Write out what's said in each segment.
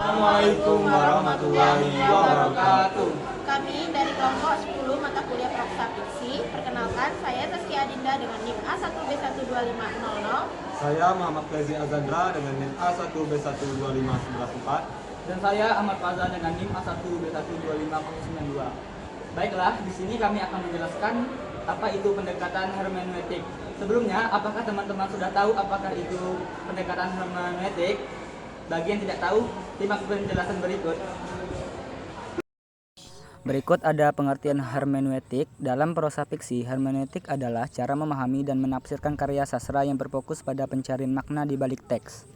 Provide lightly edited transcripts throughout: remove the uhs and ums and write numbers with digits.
Assalamualaikum warahmatullahi wabarakatuh. Kami dari kelompok 10 mata kuliah Proksa Fiksi. Perkenalkan, saya Zaskia Adinda dengan NIM A1B12500. Saya Muhammad Faizi Azandra dengan NIM A1B12514. Dan saya Ahmad Faza dengan NIM A1B12592. Baiklah, di sini kami akan menjelaskan apa itu pendekatan hermeneutik. Sebelumnya, apakah teman-teman sudah tahu apakah itu pendekatan hermeneutik? Bagi yang tidak tahu, simak penjelasan berikut. Berikut ada pengertian hermeneutik. Dalam prosa fiksi, hermeneutik adalah cara memahami dan menafsirkan karya sastra yang berfokus pada pencarian makna di balik teks.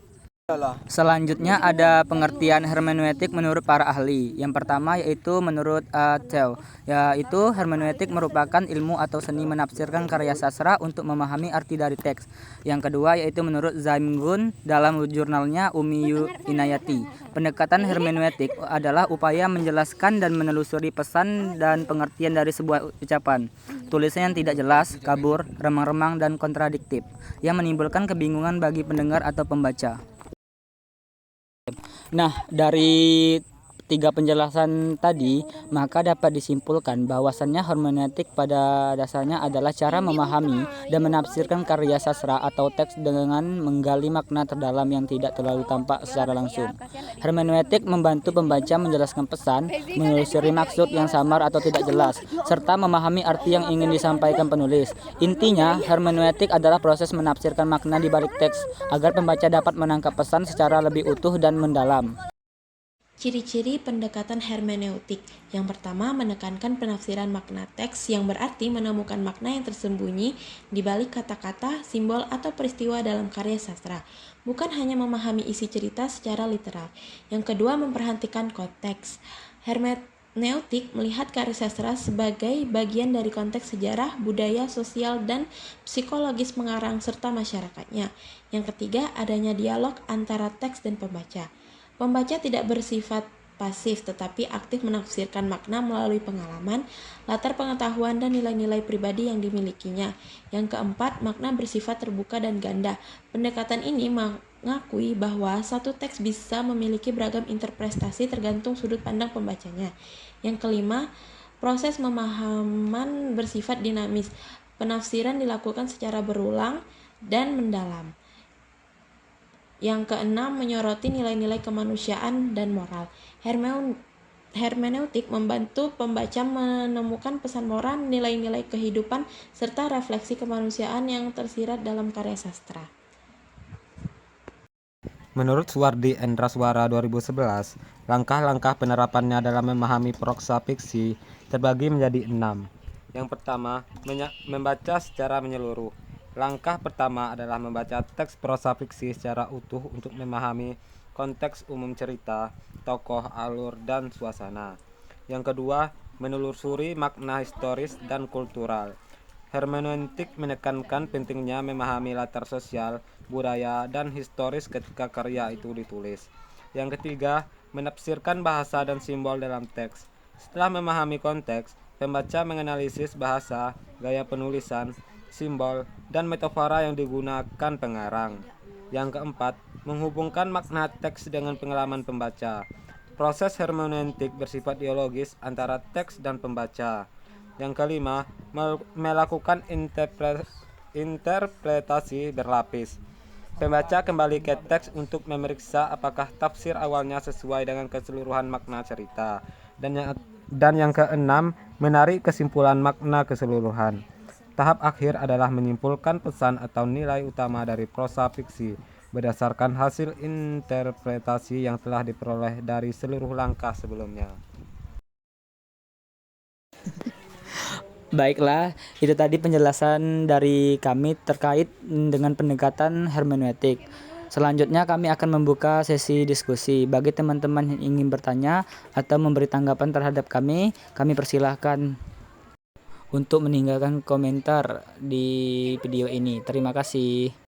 Selanjutnya ada pengertian hermeneutik menurut para ahli. Yang pertama yaitu menurut Theo, yaitu hermeneutik merupakan ilmu atau seni menafsirkan karya sastra untuk memahami arti dari teks. Yang kedua yaitu menurut Zaimgun dalam jurnalnya Umiyu Inayati. Pendekatan hermeneutik adalah upaya menjelaskan dan menelusuri pesan dan pengertian dari sebuah ucapan. Tulisan yang tidak jelas, kabur, remang-remang, dan kontradiktif yang menimbulkan kebingungan bagi pendengar atau pembaca. Nah, dari tiga penjelasan tadi, maka dapat disimpulkan bahwasannya hermeneutik pada dasarnya adalah cara memahami dan menafsirkan karya sastra atau teks dengan menggali makna terdalam yang tidak terlalu tampak secara langsung. Hermeneutik membantu pembaca menjelaskan pesan, menelusuri maksud yang samar atau tidak jelas, serta memahami arti yang ingin disampaikan penulis. Intinya, hermeneutik adalah proses menafsirkan makna di balik teks agar pembaca dapat menangkap pesan secara lebih utuh dan mendalam. Ciri-ciri pendekatan hermeneutik. Yang pertama, menekankan penafsiran makna teks yang berarti menemukan makna yang tersembunyi di balik kata-kata, simbol, atau peristiwa dalam karya sastra, bukan hanya memahami isi cerita secara literal. Yang kedua, memperhatikan konteks. Hermeneutik melihat karya sastra sebagai bagian dari konteks sejarah, budaya, sosial, dan psikologis pengarang serta masyarakatnya. Yang ketiga, adanya dialog antara teks dan pembaca. Pembaca tidak bersifat pasif tetapi aktif menafsirkan makna melalui pengalaman, latar pengetahuan, dan nilai-nilai pribadi yang dimilikinya. Yang keempat, makna bersifat terbuka dan ganda. Pendekatan ini mengakui bahwa satu teks bisa memiliki beragam interpretasi tergantung sudut pandang pembacanya. Yang kelima, proses pemahaman bersifat dinamis. Penafsiran dilakukan secara berulang dan mendalam. Yang keenam, menyoroti nilai-nilai kemanusiaan dan moral. Hermeneutik membantu pembaca menemukan pesan moral, nilai-nilai kehidupan, serta refleksi kemanusiaan yang tersirat dalam karya sastra. Menurut Suwardi Endraswara 2011, langkah-langkah penerapannya dalam memahami proksa fiksi terbagi menjadi 6. Yang pertama, membaca secara menyeluruh. Langkah pertama adalah membaca teks prosa fiksi secara utuh untuk memahami konteks umum cerita, tokoh, alur, dan suasana. Yang kedua, menelusuri makna historis dan kultural. Hermeneutik menekankan pentingnya memahami latar sosial, budaya, dan historis ketika karya itu ditulis. Yang ketiga, menafsirkan bahasa dan simbol dalam teks. Setelah memahami konteks, pembaca menganalisis bahasa, gaya penulisan, simbol, dan metafora yang digunakan pengarang. Yang keempat, menghubungkan makna teks dengan pengalaman pembaca. Proses hermeneutik bersifat dialogis antara teks dan pembaca. Yang kelima, melakukan interpretasi berlapis. Pembaca kembali ke teks untuk memeriksa apakah tafsir awalnya sesuai dengan keseluruhan makna cerita. Dan yang keenam, menarik kesimpulan makna keseluruhan. Tahap akhir adalah menyimpulkan pesan atau nilai utama dari prosa fiksi berdasarkan hasil interpretasi yang telah diperoleh dari seluruh langkah sebelumnya. Baiklah, itu tadi penjelasan dari kami terkait dengan pendekatan hermeneutik. Selanjutnya kami akan membuka sesi diskusi. Bagi teman-teman yang ingin bertanya atau memberi tanggapan terhadap kami persilahkan untuk meninggalkan komentar di video ini. Terima kasih.